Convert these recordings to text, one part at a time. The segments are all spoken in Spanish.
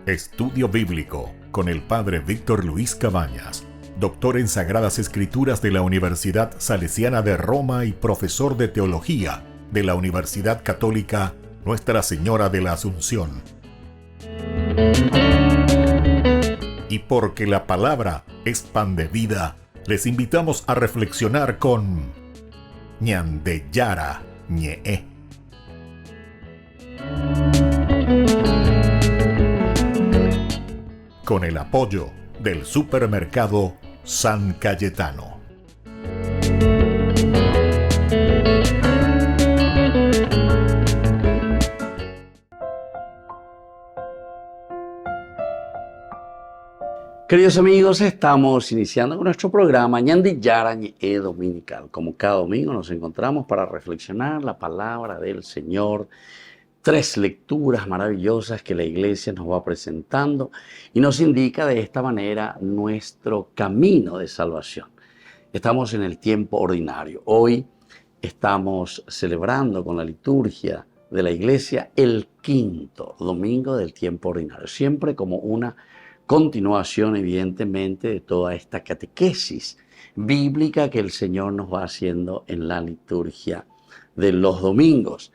Estudio Bíblico con el Padre Víctor Luis Cabañas, doctor en Sagradas Escrituras de la Universidad Salesiana de Roma y profesor de Teología de la Universidad Católica Nuestra Señora de la Asunción. Y porque la palabra es pan de vida, les invitamos a reflexionar con Ñandeyara Ñe'e. Con el apoyo del supermercado San Cayetano. Queridos amigos, estamos iniciando con nuestro programa Ñandeyara Ñe'e Dominical. Como cada domingo nos encontramos para reflexionar la palabra del Señor. 3 lecturas maravillosas que la Iglesia nos va presentando y nos indica de esta manera nuestro camino de salvación. Estamos en el tiempo ordinario. Hoy estamos celebrando con la liturgia de la Iglesia el 5º domingo del tiempo ordinario, siempre como una continuación, evidentemente, de toda esta catequesis bíblica que el Señor nos va haciendo en la liturgia de los domingos.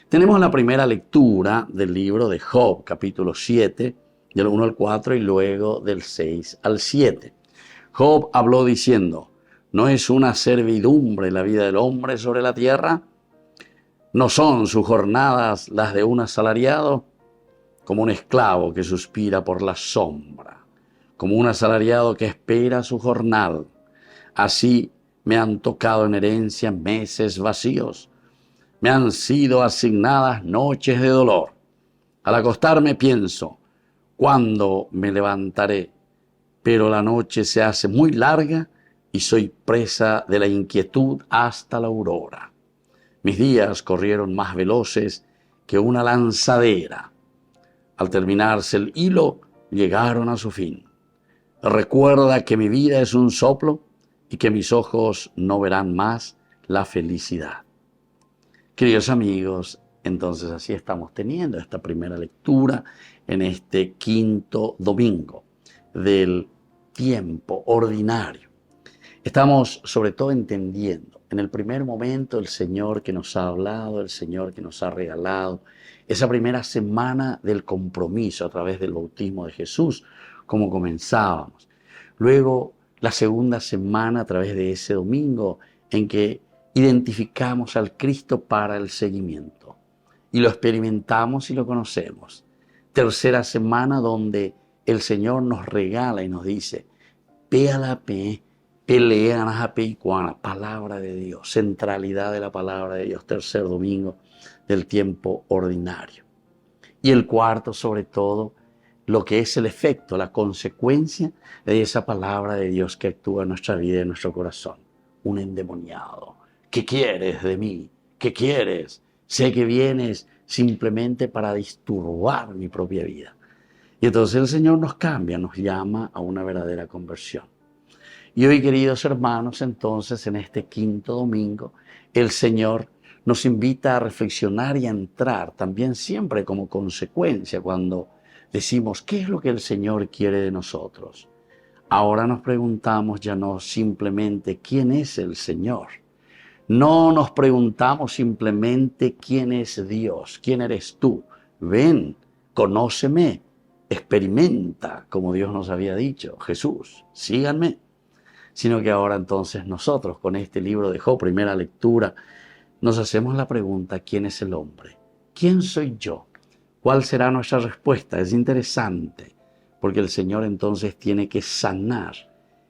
Tenemos la primera lectura del libro de Job, capítulo 7, del 1 al 4 y luego del 6 al 7. Job habló diciendo: ¿no es una servidumbre la vida del hombre sobre la tierra? ¿No son sus jornadas las de un asalariado? Como un esclavo que suspira por la sombra, como un asalariado que espera su jornal. Así me han tocado en herencia meses vacíos. Me han sido asignadas noches de dolor. Al acostarme pienso, ¿cuándo me levantaré? Pero la noche se hace muy larga y soy presa de la inquietud hasta la aurora. Mis días corrieron más veloces que una lanzadera. Al terminarse el hilo, llegaron a su fin. Recuerda que mi vida es un soplo y que mis ojos no verán más la felicidad. Queridos amigos, entonces así estamos teniendo esta primera lectura en este 5º domingo del tiempo ordinario. Estamos sobre todo entendiendo en el primer momento el Señor que nos ha hablado, el Señor que nos ha regalado, esa primera semana del compromiso a través del bautismo de Jesús, como comenzábamos. Luego la segunda semana a través de ese domingo en que identificamos al Cristo para el seguimiento y lo experimentamos y lo conocemos. Tercera semana donde el Señor nos regala y nos dice: palabra de Dios, centralidad de la palabra de Dios. Tercer domingo del tiempo ordinario. Y el cuarto, sobre todo, lo que es el efecto, la consecuencia de esa palabra de Dios que actúa en nuestra vida y en nuestro corazón. Un endemoniado. ¿Qué quieres de mí? ¿Qué quieres? Sé que vienes simplemente para disturbar mi propia vida. Y entonces el Señor nos cambia, nos llama a una verdadera conversión. Y hoy, queridos hermanos, entonces en este 5º domingo, el Señor nos invita a reflexionar y a entrar también siempre como consecuencia cuando decimos ¿qué es lo que el Señor quiere de nosotros? Ahora nos preguntamos ya no simplemente ¿quién es el Señor? No nos preguntamos simplemente quién es Dios, quién eres tú. Ven, conóceme, experimenta, como Dios nos había dicho. Jesús, síganme. Sino que ahora entonces nosotros con este libro de Job, primera lectura, nos hacemos la pregunta: ¿quién es el hombre? ¿Quién soy yo? ¿Cuál será nuestra respuesta? Es interesante, porque el Señor entonces tiene que sanar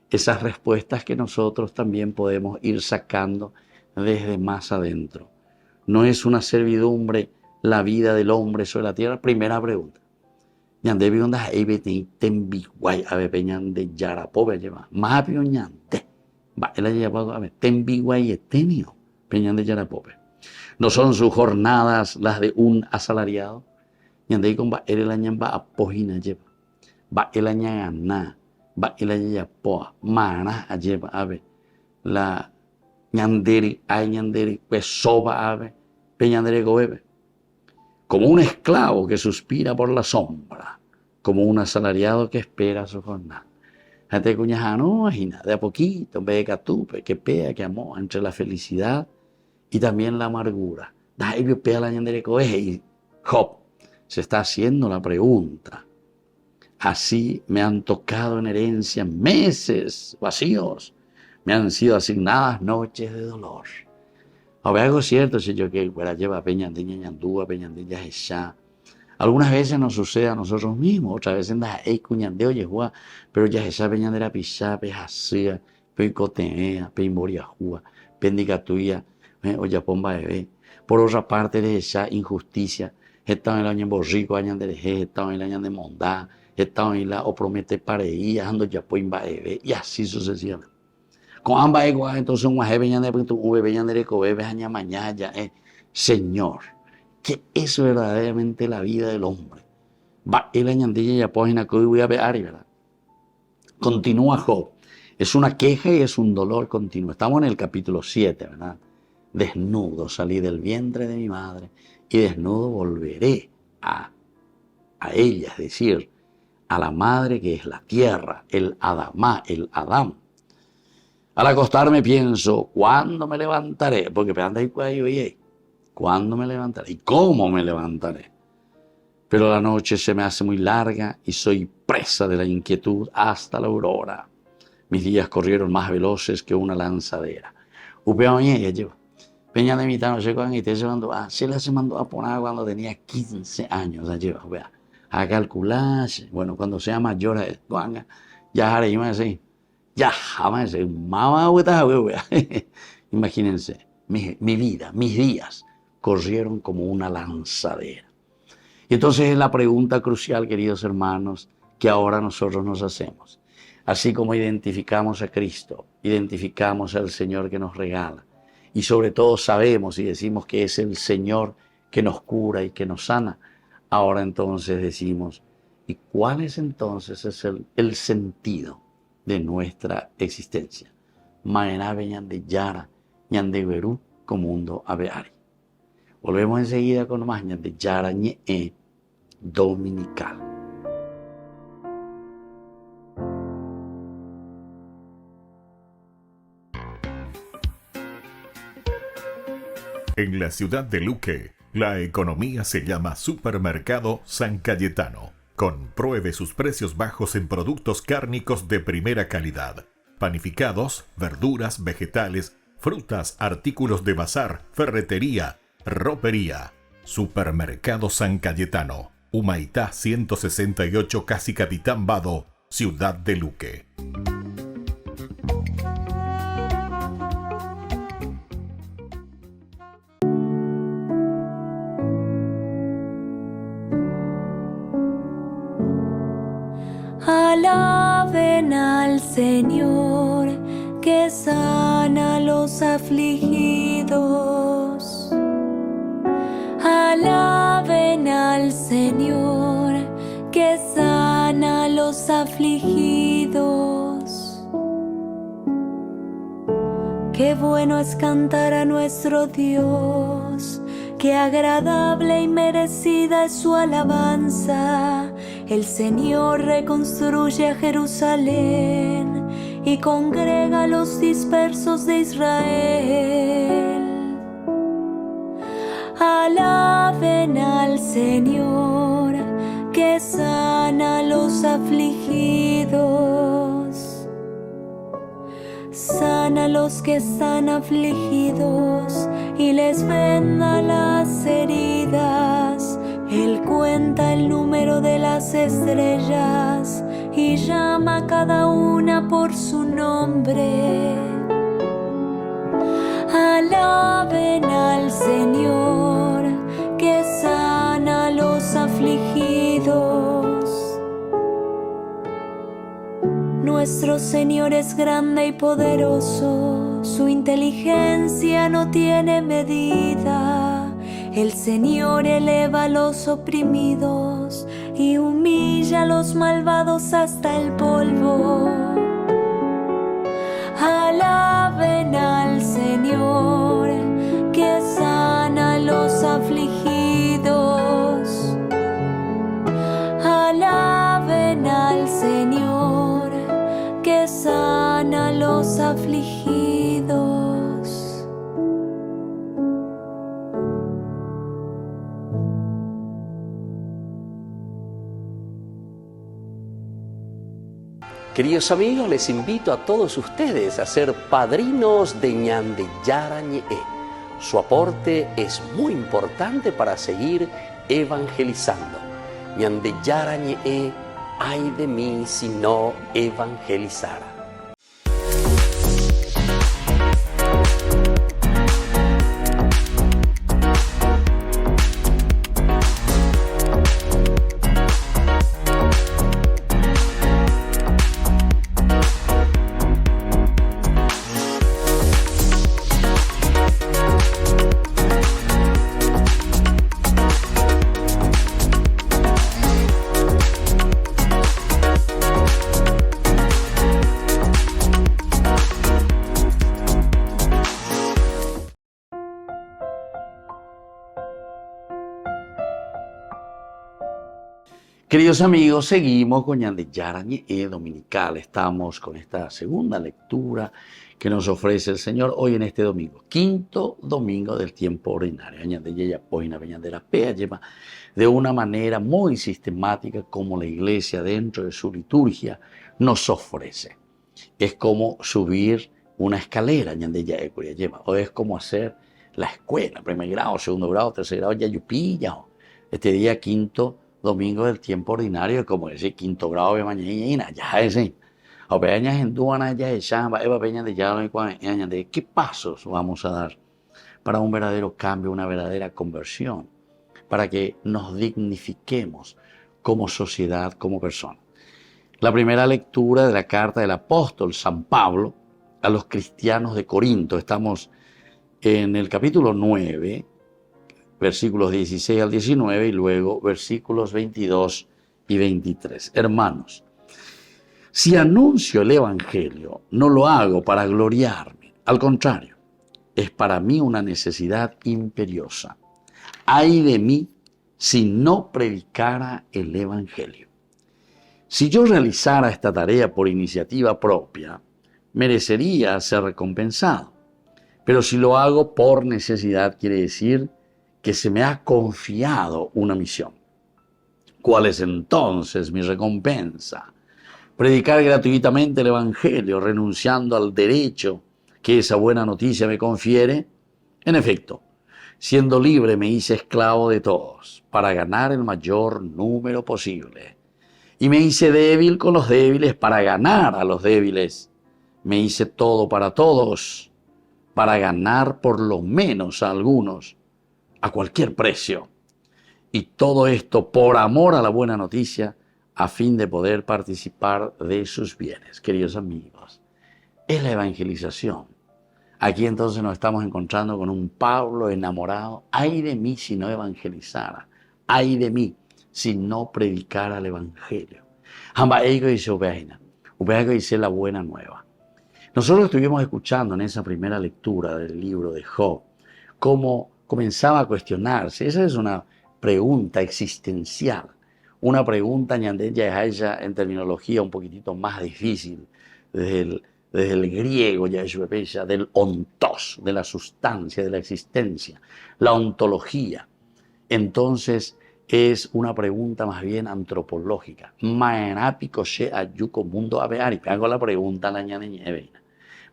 esas respuestas que nosotros también podemos ir sacando desde más adentro. ¿No es una servidumbre la vida del hombre sobre la tierra? Primera pregunta. Ñande bionda ebete tembi guay ave peñande yarapobe lleva. Más ñante. Va el llevado ave tembi guay etenio peñande yarapobe. ¿No son sus jornadas las de un asalariado? Ñande con va el añan va apojina lleva. Va el añana va el aña poa mana lleva ave la ñanderi ay ñanderi pues soba ave peñandere goebe. como un esclavo que suspira por la sombra, como un asalariado que espera su jornada. Gente cuñaja, no, imagina, de a poquito, ve catupe, que pea, que amó, entre la felicidad y también la amargura. Da y pea la ñandereco, y Job se está haciendo la pregunta. Así me han tocado en herencia meses vacíos, me han sido asignadas noches de dolor. Ahora algo cierto, si yo que fuera lleva peñandiña ñandúa, peñandiña jesá. Algunas veces nos sucede a nosotros mismos, otras veces da cuñandeo yehua, pero ya esa peñandera pisá, pejasea, peicotea, peimboriajúa, pendicatuya, oya pomba bebé. Por otra parte de esa injusticia, están en el año borrico, año de reje, están en el año de mondá, están en la o promete pareía, ando ya poimba bebé, y así sucesivamente. Con ambas igual, entonces un guaje peñandera, un bebé ñandere bebé, aña mañana, ya, Señor, que es verdaderamente la vida del hombre. Va el añandilla y apógina que hoy voy a ver, ¿verdad? Continúa Job. Es una queja y es un dolor continuo. Estamos en el capítulo 7, ¿verdad? Desnudo salí del vientre de mi madre y desnudo volveré a ella, es decir, a la madre que es la tierra, el Adamá, el Adán. Al acostarme pienso, ¿cuándo me levantaré? Porque anda ahí cuello y ¿cuándo me levantaré? ¿Y cómo me levantaré? Pero la noche se me hace muy larga y soy presa de la inquietud hasta la aurora. Mis días corrieron más veloces que una lanzadera. Upeoñe, llevo. Peña de mitad no sé cuándo y te se mandó se la se mandó a poner cuando tenía 15 años. Lleva, vea, a calcular. Bueno, cuando sea mayor, ya haré así. Ya jamás, mamá, wea. Imagínense, mi vida, mis días corrieron como una lanzadera. Y entonces es la pregunta crucial, queridos hermanos, que ahora nosotros nos hacemos. Así como identificamos a Cristo, identificamos al Señor que nos regala, y sobre todo sabemos y decimos que es el Señor que nos cura y que nos sana, ahora entonces decimos, ¿y cuál es entonces el sentido de nuestra existencia? Maenabe ñande yara, ñande berú, comundo abeari. Volvemos enseguida con más ñande yara ñe dominical. En la ciudad de Luque, la economía se llama Supermercado San Cayetano. Compruebe sus precios bajos en productos cárnicos de primera calidad. Panificados, verduras, vegetales, frutas, artículos de bazar, ferretería, ropería. Supermercado San Cayetano. Humaitá 168, Casi Capitán Vado, ciudad de Luque. Alaben al Señor, que sana a los afligidos. Alaben al Señor, que sana a los afligidos. Qué bueno es cantar a nuestro Dios, qué agradable y merecida es su alabanza. El Señor reconstruye a Jerusalén y congrega a los dispersos de Israel. Alaben al Señor, que sana a los afligidos. Sana a los que están afligidos y les venda las heridas. Él cuenta el número de las estrellas y llama a cada una por su nombre. Alaben al Señor, que sana a los afligidos. Nuestro Señor es grande y poderoso, su inteligencia no tiene medida. El Señor eleva a los oprimidos y humilla a los malvados hasta el polvo. Alaben al Señor, que sana a los afligidos. Queridos amigos, les invito a todos ustedes a ser padrinos de Ñande Yara Ñe'e. Su aporte es muy importante para seguir evangelizando. Ñande Yara Ñe'e, ay de mí si no evangelizara. Queridos amigos, seguimos con Ñande Yara Ñe'e Dominical. Estamos con esta segunda lectura que nos ofrece el Señor hoy en este domingo, quinto domingo del tiempo ordinario. Ñande Yeya Poina Peñandera Pea lleva de una manera muy sistemática como la Iglesia dentro de su liturgia nos ofrece. Es como subir una escalera, Ñande Yeya lleva, o es como hacer la escuela, primer grado, segundo grado, tercer grado, Yayupilla. Este día quinto domingo del tiempo ordinario, como ese quinto grado de mañana, ya ese. O peñas en duana ya echaba, eva peña de ya de qué pasos vamos a dar para un verdadero cambio, una verdadera conversión, para que nos dignifiquemos como sociedad, como persona. La primera lectura de la carta del apóstol San Pablo a los cristianos de Corinto. Estamos en el capítulo 9, versículos 16 al 19 y luego versículos 22 y 23. Hermanos, si anuncio el Evangelio, no lo hago para gloriarme. Al contrario, es para mí una necesidad imperiosa. Ay de mí si no predicara el Evangelio. Si yo realizara esta tarea por iniciativa propia, merecería ser recompensado. Pero si lo hago por necesidad, quiere decir que se me ha confiado una misión. ¿Cuál es entonces mi recompensa? Predicar gratuitamente el Evangelio, renunciando al derecho que esa buena noticia me confiere. En efecto, siendo libre me hice esclavo de todos, para ganar el mayor número posible. Y me hice débil con los débiles para ganar a los débiles. Me hice todo para todos, para ganar por lo menos a algunos, a cualquier precio. Y todo esto por amor a la buena noticia, a fin de poder participar de sus bienes. Queridos amigos, es la evangelización. Aquí entonces nos estamos encontrando con un Pablo enamorado. Ay de mí si no evangelizara. Ay de mí si no predicara el evangelio. Hamba ego dice ubeaina. Ubeago dice la buena nueva. Nosotros estuvimos escuchando en esa primera lectura del libro de Job cómo comenzaba a cuestionarse. Esa es una pregunta existencial, una pregunta ya en terminología un poquitito más difícil, desde el griego, ya del ontos, de la sustancia, de la existencia, la ontología. Entonces es una pregunta más bien antropológica. Maenápico she ayuco mundo aveari. Hago la pregunta la ñaneñe.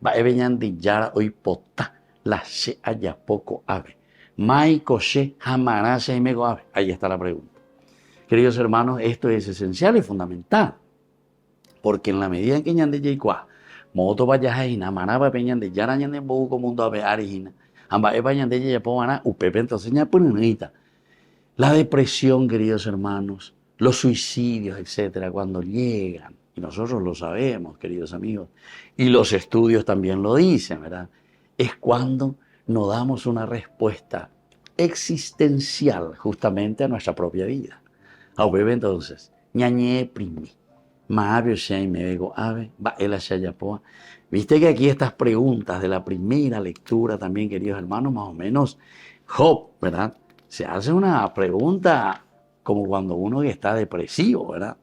Va eveñandi yara hoy potá la she haya poco ave. Mai koshe jamarase y mego ave. Ahí está la pregunta. Queridos hermanos, esto es esencial y fundamental. Porque en la medida en que ñande yeikua, moto vayajaina, manaba peñande yara ñande boco mundo ave arigina. Amba eva ñande yeipomana upepe entonces ñapunita. La depresión, queridos hermanos, los suicidios, etcétera, cuando llegan, y nosotros lo sabemos, queridos amigos, y los estudios también lo dicen, ¿verdad? Es cuando no damos una respuesta existencial justamente a nuestra propia vida. Aubebe entonces, ñañe primi, maabio shei mego ave, va ela shayapoa. Viste que aquí estas preguntas de la primera lectura también, queridos hermanos, más o menos, Job, ¿verdad? Se hace una pregunta como cuando uno está depresivo, ¿verdad?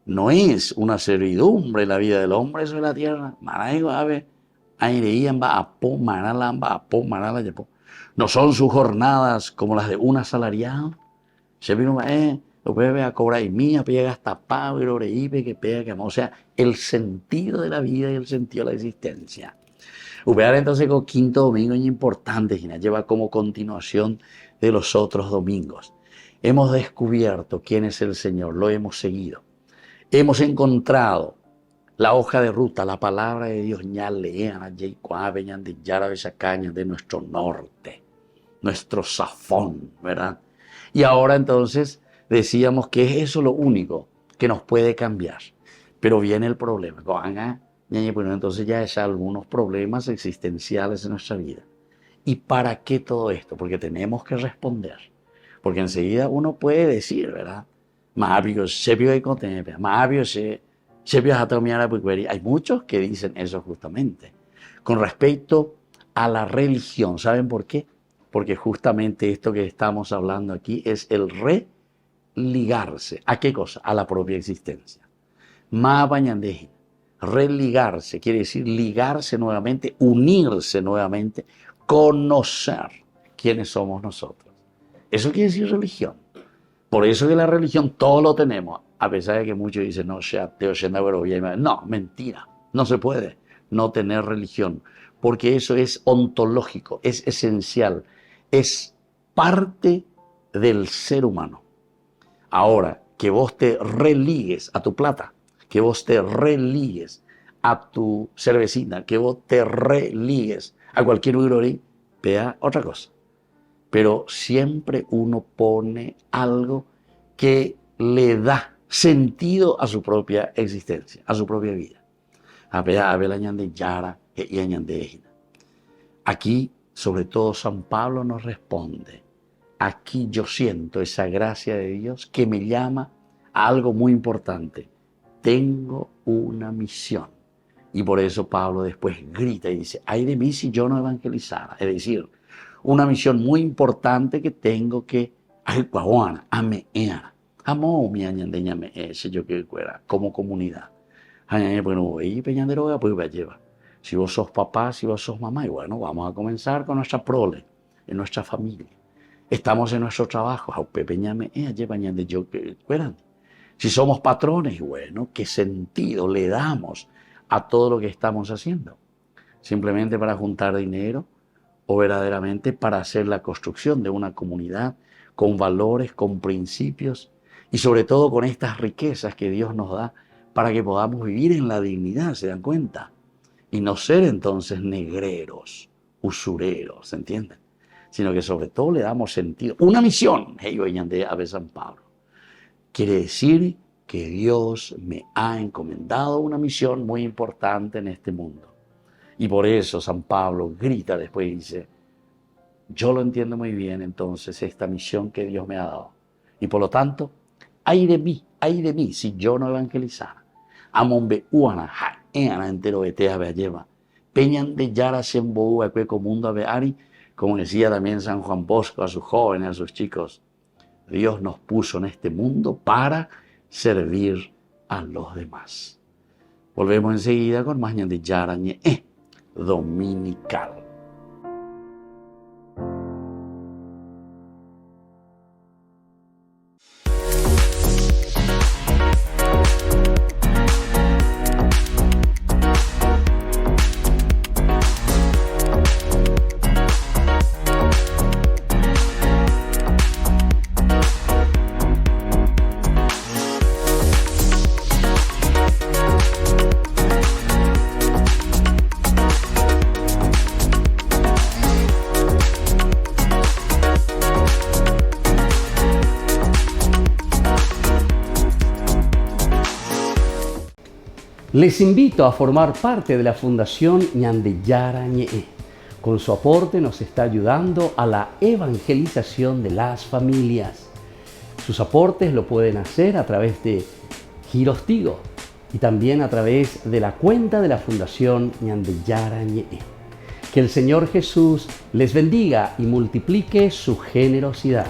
No es una servidumbre la vida del hombre sobre la tierra. Maraigo ave, aireían va a po, maralan va a po, marala yapo. No son sus jornadas como las de un asalariado. Se vino Después ve a cobrar y mía, pega hasta pavo, y que pega que amor. O sea, el sentido de la vida y el sentido de la existencia. Upear entonces con quinto domingo es importante, y lleva como continuación de los otros domingos. Hemos descubierto quién es el Señor, lo hemos seguido. Hemos encontrado la hoja de ruta, la palabra de Dios, de nuestro norte, nuestro zafón, ¿verdad? Y ahora entonces decíamos que es eso lo único que nos puede cambiar. Pero viene el problema. Bueno, entonces ya es algunos problemas existenciales en nuestra vida. ¿Y para qué todo esto? Porque tenemos que responder. Porque enseguida uno puede decir, ¿verdad? Hay muchos que dicen eso justamente. Con respecto a la religión, ¿saben por qué? Porque justamente esto que estamos hablando aquí es el religarse. ¿A qué cosa? A la propia existencia. Religarse quiere decir ligarse nuevamente, unirse nuevamente, conocer quiénes somos nosotros. Eso quiere decir religión. Por eso que la religión todo lo tenemos, a pesar de que muchos dicen, no, no, mentira, no se puede no tener religión, porque eso es ontológico, es esencial, es parte del ser humano. Ahora, que vos te religues a tu plata, que vos te religues a tu cervecina, que vos te religues a cualquier urorí, vea otra cosa. Pero siempre uno pone algo que le da sentido a su propia existencia, a su propia vida. Aquí, sobre todo, San Pablo nos responde. Aquí yo siento esa gracia de Dios que me llama a algo muy importante. Tengo una misión. Y por eso Pablo después grita y dice, ay de mí si yo no evangelizara. Es decir, una misión muy importante que tengo que como comunidad. Si vos sos papá, si vos sos mamá, y bueno, vamos a comenzar con nuestra prole, en nuestra familia. Estamos en nuestro trabajo. Si somos patrones, bueno, ¿qué sentido le damos a todo lo que estamos haciendo? ¿Simplemente para juntar dinero o verdaderamente para hacer la construcción de una comunidad con valores, con principios y sobre todo con estas riquezas que Dios nos da para que podamos vivir en la dignidad, ¿se dan cuenta? Y no ser entonces negreros, usureros, ¿se entienden? Sino que sobre todo le damos sentido. Una misión, a San Pablo. Quiere decir que Dios me ha encomendado una misión muy importante en este mundo. Y por eso San Pablo grita después y dice, yo lo entiendo muy bien entonces esta misión que Dios me ha dado. Y por lo tanto, ay de mí si yo no evangelizara. Amombe uana ha entero betea bealleva. Peñan de yara sembo a mundo a beari. Como decía también San Juan Bosco a sus jóvenes, a sus chicos, Dios nos puso en este mundo para servir a los demás. Volvemos enseguida con más Ñande Yarañe dominical. Les invito a formar parte de la Fundación Ñande Yarañe. Con su aporte nos está ayudando a la evangelización de las familias. Sus aportes lo pueden hacer a través de Giros Tigo y también a través de la cuenta de la Fundación Ñande Yarañe. Que el Señor Jesús les bendiga y multiplique su generosidad.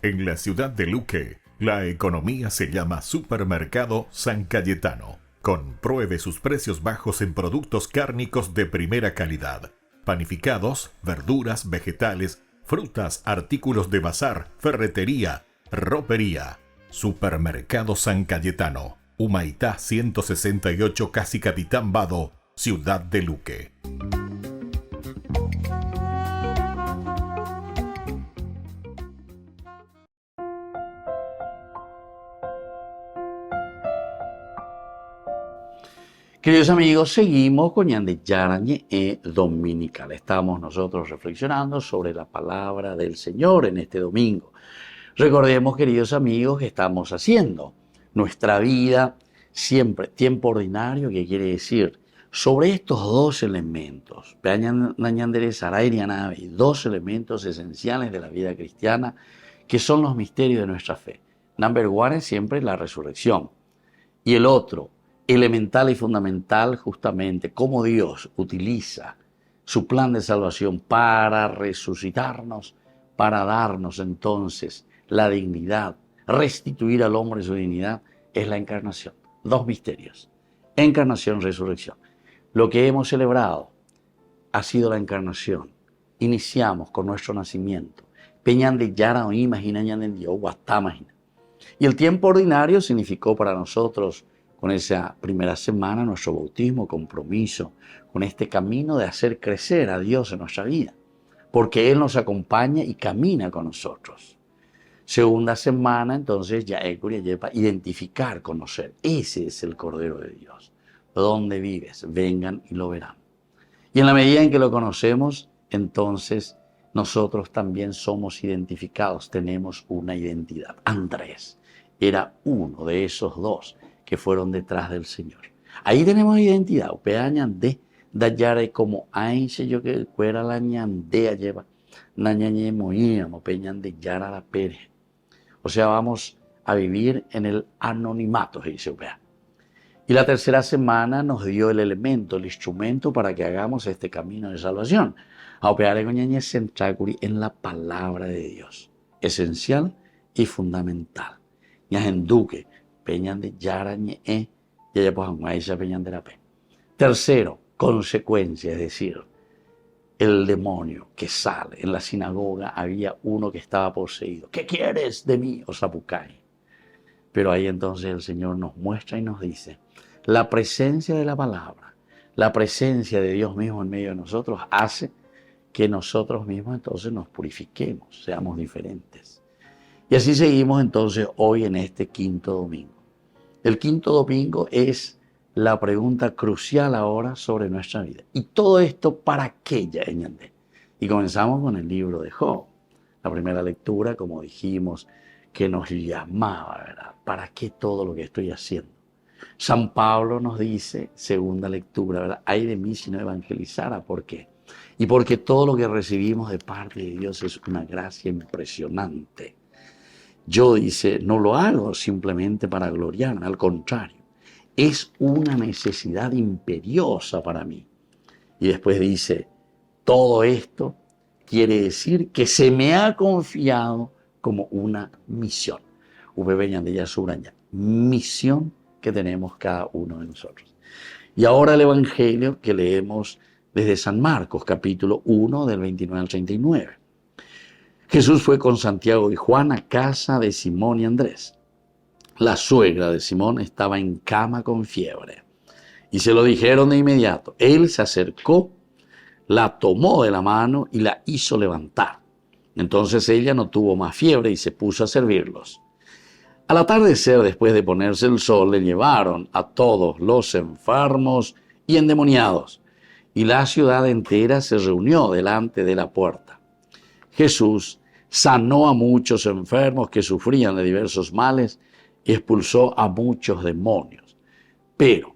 En la ciudad de Luque, la economía se llama Supermercado San Cayetano. Compruebe sus precios bajos en productos cárnicos de primera calidad. panificados, verduras, vegetales, frutas, artículos de bazar, ferretería, ropería. Supermercado San Cayetano, Humaitá 168, Casi Capitán Vado, Ciudad de Luque. Queridos amigos, seguimos con Ñande Yarañe Dominical. Estamos nosotros reflexionando sobre la palabra del Señor en este domingo. Recordemos, queridos amigos, que estamos haciendo nuestra vida siempre tiempo ordinario, que quiere decir sobre estos dos elementos, dos elementos esenciales de la vida cristiana que son los misterios de nuestra fe. Number one es siempre la resurrección. Y el otro, elemental y fundamental, justamente cómo Dios utiliza su plan de salvación para resucitarnos, para darnos entonces la dignidad, restituir al hombre su dignidad, es la encarnación. Dos misterios, encarnación, resurrección. Lo que hemos celebrado ha sido la encarnación. Iniciamos con nuestro nacimiento. Peñande Yara o imagina Dios, guatámagina. Y el tiempo ordinario significó para nosotros, con esa primera semana, nuestro bautismo, compromiso, con este camino de hacer crecer a Dios en nuestra vida, porque Él nos acompaña y camina con nosotros. Segunda semana, entonces, ya identificar, conocer. Ese es el Cordero de Dios. ¿Dónde vives? Vengan y lo verán. Y en la medida en que lo conocemos, entonces nosotros también somos identificados, tenemos una identidad. Andrés era uno de esos dos que fueron detrás del Señor. Ahí tenemos identidad. Peañande, dayare como ainse yo que fuera la ñandea lleva, nañañe moíamos, peñande yara la pere. O sea, vamos a vivir en el anonimato, dice Upea. Y la tercera semana nos dio el elemento, el instrumento para que hagamos este camino de salvación. A opear en la palabra de Dios, esencial y fundamental. Ñajenduque, peñan de yarañe ya pues maíza peñan de la pe. Tercero, consecuencia, es decir, el demonio que sale. En la sinagoga había uno que estaba poseído. ¿Qué quieres de mí, Osapucay? Pero ahí entonces el Señor nos muestra y nos dice, la presencia de la palabra, la presencia de Dios mismo en medio de nosotros hace que nosotros mismos entonces nos purifiquemos, seamos diferentes. Y así seguimos entonces hoy en este quinto domingo. El quinto domingo es la pregunta crucial ahora sobre nuestra vida. ¿Y todo esto para qué, ya? Y comenzamos con el libro de Job. La primera lectura, como dijimos, que nos llamaba, ¿verdad? ¿Para qué todo lo que estoy haciendo? San Pablo nos dice, segunda lectura, ¿verdad? Ay de mí si no evangelizara. ¿Por qué? Y porque todo lo que recibimos de parte de Dios es una gracia impresionante. Yo, dice, no lo hago simplemente para gloriarme, al contrario, es una necesidad imperiosa para mí. Y después dice, todo esto quiere decir que se me ha confiado como una misión. Misión que tenemos cada uno de nosotros. Y ahora el Evangelio que leemos desde San Marcos, capítulo 1, del 29 al 39. Jesús fue con Santiago y Juan a casa de Simón y Andrés. La suegra de Simón estaba en cama con fiebre y se lo dijeron de inmediato. Él se acercó, la tomó de la mano y la hizo levantar. Entonces ella no tuvo más fiebre y se puso a servirlos. Al atardecer, después de ponerse el sol, le llevaron a todos los enfermos y endemoniados, y la ciudad entera se reunió delante de la puerta. Jesús sanó a muchos enfermos que sufrían de diversos males y expulsó a muchos demonios. Pero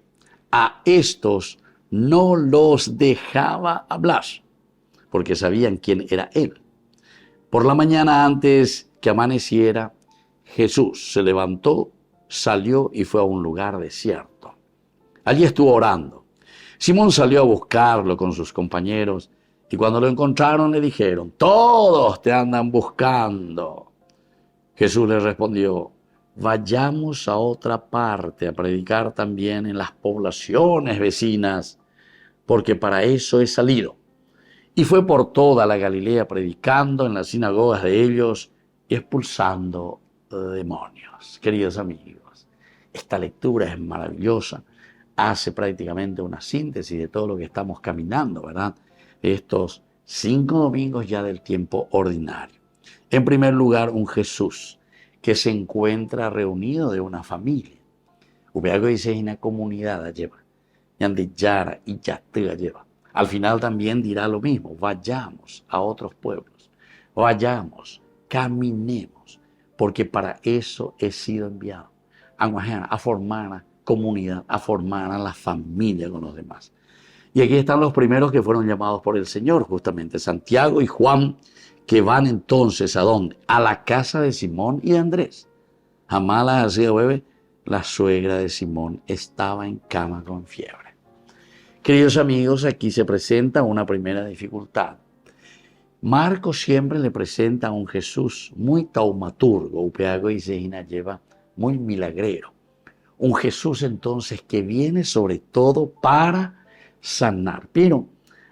a estos no los dejaba hablar, porque sabían quién era Él. Por la mañana, antes que amaneciera, Jesús se levantó, salió y fue a un lugar desierto. Allí estuvo orando. Simón salió a buscarlo con sus compañeros y cuando lo encontraron le dijeron, todos te andan buscando. Jesús les respondió, vayamos a otra parte a predicar también en las poblaciones vecinas, porque para eso he salido. Y fue por toda la Galilea predicando en las sinagogas de ellos y expulsando demonios. Queridos amigos, esta lectura es maravillosa. Hace prácticamente una síntesis de todo lo que estamos caminando, ¿verdad? Estos 5 domingos ya del tiempo ordinario. En primer lugar, un Jesús que se encuentra reunido de una familia. Upeago dice una comunidad lleva. Yande Yara y Yatea lleva. Al final también dirá lo mismo. Vayamos a otros pueblos. Vayamos, caminemos, porque para eso he sido enviado. A formar a comunidad, a formar a la familia con los demás. Y aquí están los primeros que fueron llamados por el Señor, justamente Santiago y Juan, que van entonces ¿a dónde? A la casa de Simón y de Andrés. Jamala hacía bebé, la suegra de Simón estaba en cama con fiebre. Queridos amigos, aquí se presenta una primera dificultad. Marcos siempre le presenta a un Jesús muy taumaturgo, upeago y sejina lleva muy milagrero. Un Jesús entonces que viene sobre todo para sanar. Pero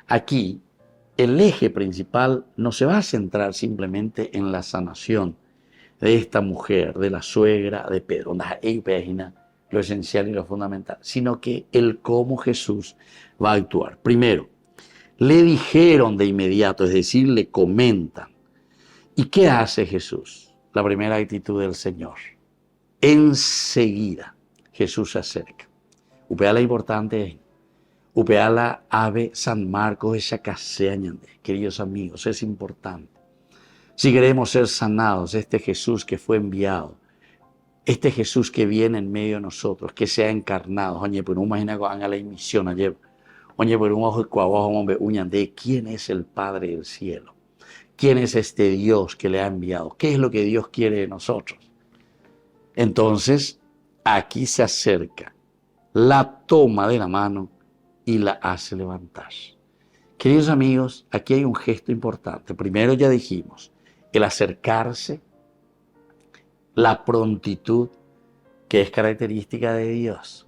aquí el eje principal no se va a centrar simplemente en la sanación de esta mujer, de la suegra de Pedro, lo esencial y lo fundamental, sino que el cómo Jesús va a actuar. Primero, le dijeron de inmediato, es decir, le comentan. ¿Y qué hace Jesús? La primera actitud del Señor. Enseguida Jesús se acerca. Upea la importante, upea la ave San Marcos, esa casea, queridos amigos, es importante. Si queremos ser sanados, este Jesús que fue enviado, este Jesús que viene en medio de nosotros, que se ha encarnado, oye, por un imagina que haga la emisión ayer, oye, por un ojo de quién es el Padre del cielo, quién es este Dios que le ha enviado, qué es lo que Dios quiere de nosotros. Entonces, aquí se acerca, la toma de la mano y la hace levantar. Queridos amigos, aquí hay un gesto importante. Primero ya dijimos, el acercarse, la prontitud, que es característica de Dios.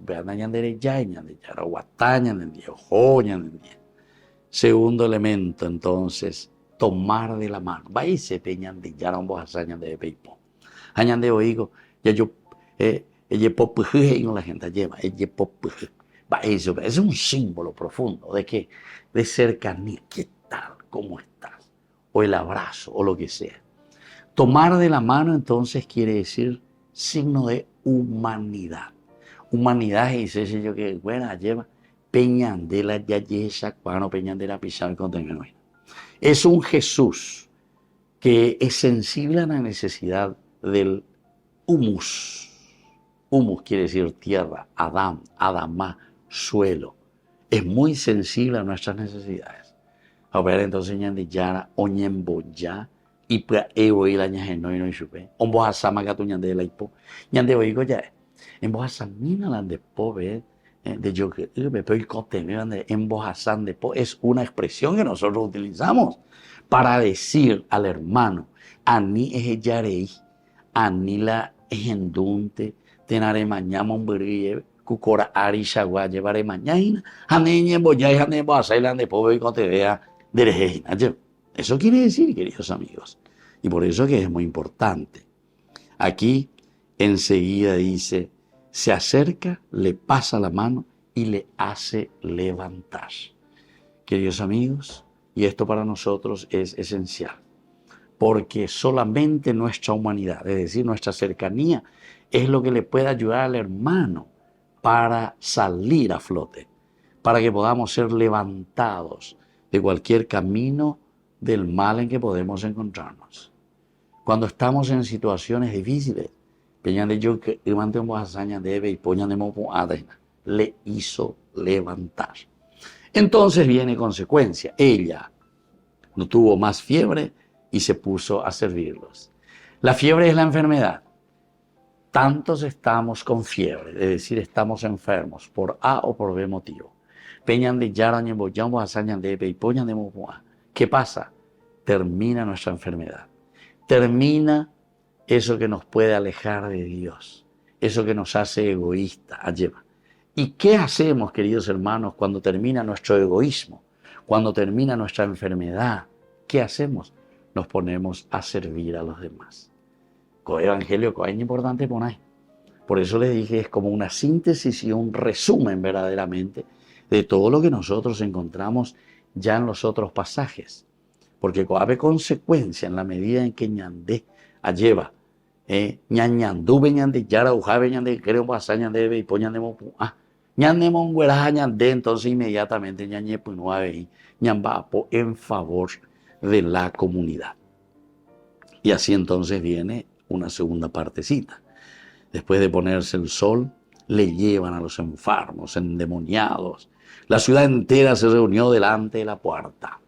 Segundo elemento, entonces, tomar de la mano. Ya yo, la gente lleva, es un símbolo profundo de que de cercanía. ¿Qué tal? ¿Cómo estás? O el abrazo, o lo que sea. Tomar de la mano entonces quiere decir signo de humanidad. Humanidad es ese yo que, bueno, lleva peñandela ya yesa, cuando peñandela pisar con términos. Es un Jesús que es sensible a la necesidad del humus. Humus quiere decir tierra, Adán, Adamá, suelo. Es muy sensible a nuestras necesidades. A ver, entonces, ñande yara, oñemboya, y para evo y la ñaje no y supe. Ombo asama gato ñande la hipo. Ñande oigo ya. En voz asamina la de pobre, de yo que me puedo contener en voz asam de po. Es una expresión que nosotros utilizamos para decir al hermano, ani es yarei, ani la ejendunte, tenare mañana un brille, cucora ari shagua, llevaré mañana, haneñe boyay, hane boasailan de pobre y contevea de rejina. Eso quiere decir, queridos amigos, y por eso que es muy importante. Aquí enseguida dice, se acerca, le pasa la mano y le hace levantar. Queridos amigos, y esto para nosotros es esencial, porque solamente nuestra humanidad, es decir, nuestra cercanía, es lo que le puede ayudar al hermano para salir a flote, para que podamos ser levantados de cualquier camino del mal en que podemos encontrarnos. Cuando estamos en situaciones difíciles, le hizo levantar. Entonces viene consecuencia. Ella no tuvo más fiebre y se puso a servirlos. La fiebre es la enfermedad. Tantos estamos con fiebre, es decir, estamos enfermos por A o por B motivo. ¿Qué pasa? Termina nuestra enfermedad. Termina eso que nos puede alejar de Dios. Eso que nos hace egoístas. ¿Y qué hacemos, queridos hermanos, cuando termina nuestro egoísmo? Cuando termina nuestra enfermedad, ¿qué hacemos? Nos ponemos a servir a los demás. Con el evangelio que es importante poner. Por eso les dije, es como una síntesis y un resumen verdaderamente de todo lo que nosotros encontramos ya en los otros pasajes. Porque hay consecuencia en la medida en que ñandé lleva ñañandube ñande yara ujabe ñande creo pasar ñande ve y poñande ñande monguera ñande, entonces inmediatamente ñañe punuave ñambapo en favor de la comunidad. Y así entonces viene una segunda partecita. Después de ponerse el sol, le llevan a los enfermos, endemoniados. La ciudad entera se reunió delante de la puerta.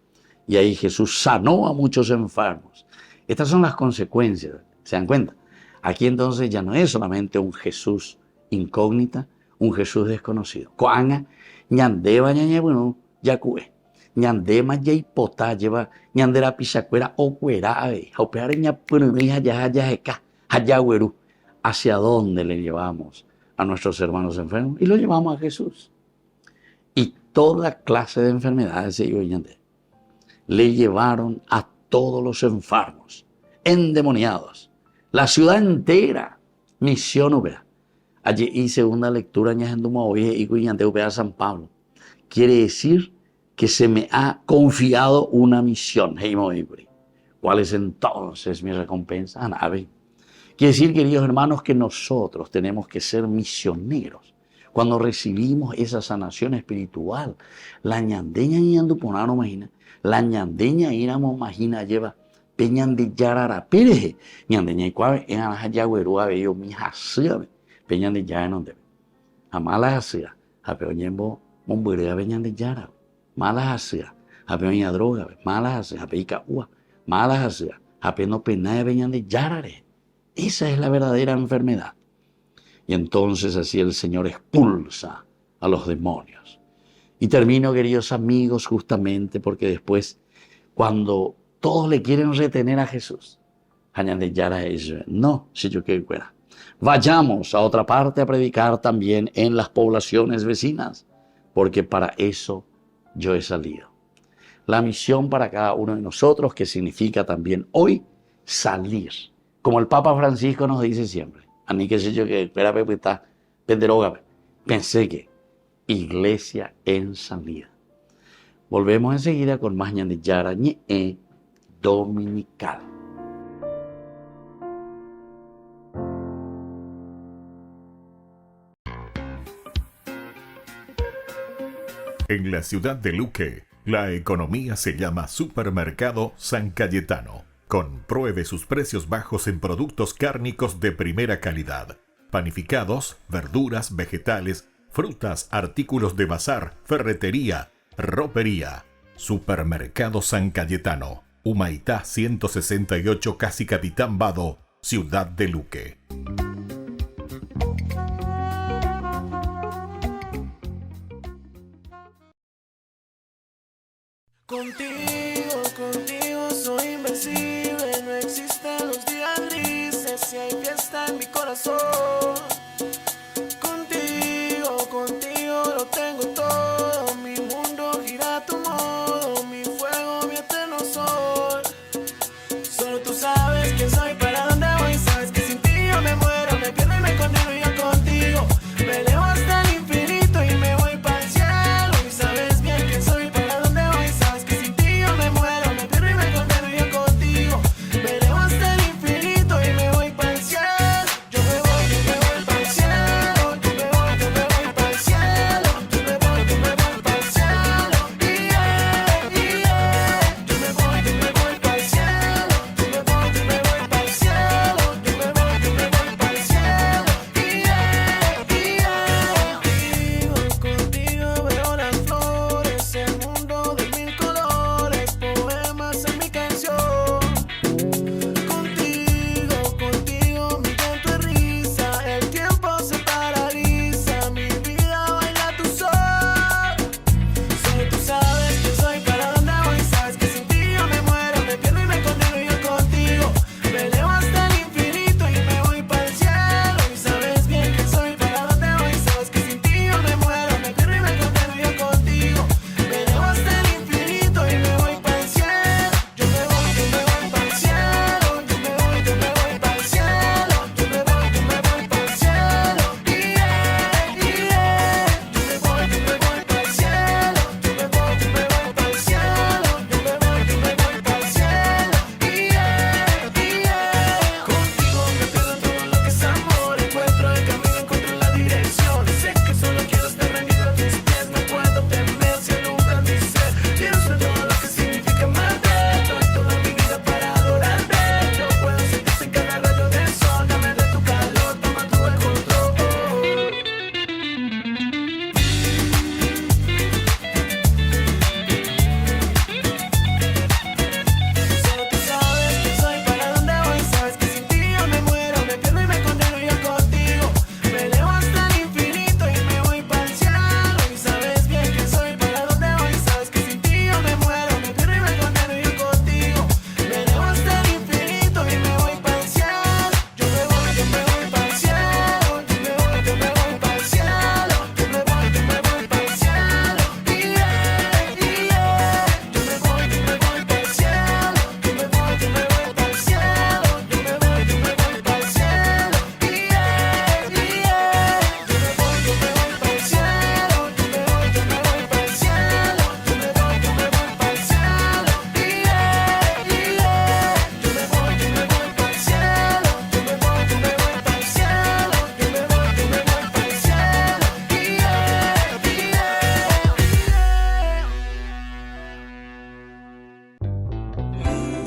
Y ahí Jesús sanó a muchos enfermos. Estas son las consecuencias, ¿se dan cuenta? Aquí entonces ya no es solamente un Jesús incógnita, un Jesús desconocido. Coanga, ñandeba ñañe bueno, yacué. Ñandema ya hipotá lleva ñandera pichacuera o cuerabe. Jaupeare ñapurumija ya yajeca, hayaguerú. ¿Hacia dónde le llevamos a nuestros hermanos enfermos? Y lo llevamos a Jesús. Y toda clase de enfermedades se le llevaron a todos los enfermos, endemoniados. La ciudad entera, misión ubea. Allí y segunda lectura, y San Pablo. Quiere decir que se me ha confiado una misión. ¿Cuál es entonces mi recompensa? Anabe. Quiere decir, queridos hermanos, que nosotros tenemos que ser misioneros. Cuando recibimos esa sanación espiritual, la ñandeña ñanduponano imagina, la ñandeña iramos imagina lleva peñan de yarara pereje, ñandeña y cuave en anajayaguerúa bello mi jasía, peñan de yara no debe. A malas jasía, a peoñembo momburea peñan de yara, malas jasía, a peoña droga, malas jasía, a peica ua, malas jasía, a peno penae peñan de yarare. Esa es la verdadera enfermedad. Y entonces así el Señor expulsa a los demonios. Y termino, queridos amigos, justamente porque después, cuando todos le quieren retener a Jesús, no, si yo quiero fuera. Vayamos a otra parte a predicar también en las poblaciones vecinas, porque para eso yo he salido. La misión para cada uno de nosotros, que significa también hoy salir. Como el Papa Francisco nos dice siempre, a mí que sé yo que espera está penderoga, pensé que iglesia en salida. Volvemos enseguida con más ñande yarañe dominical. En la ciudad de Luque, la economía se llama Supermercado San Cayetano. Compruebe sus precios bajos en productos cárnicos de primera calidad. Panificados, verduras, vegetales, frutas, artículos de bazar, ferretería, ropería. Supermercado San Cayetano. Humaitá 168 Casi Capitán Vado, Ciudad de Luque. Contigo soy invencible, no existen los días grises, si hay fiesta en mi corazón. Contigo lo tengo todo, mi mundo gira a tu modo, mi fuego, mi eterno sol. Solo tú sabes quién soy, para dónde voy, sabes que sin ti yo me muero, me pierdo y me condeno y yo contigo. Me elevo hasta el infinito y me voy para el cielo, y sabes bien quién soy, para dónde voy, sabes que sin ti yo me muero, me pierdo y me condeno y yo contigo. Me elevo hasta el infinito y me voy para el cielo, yo me voy para el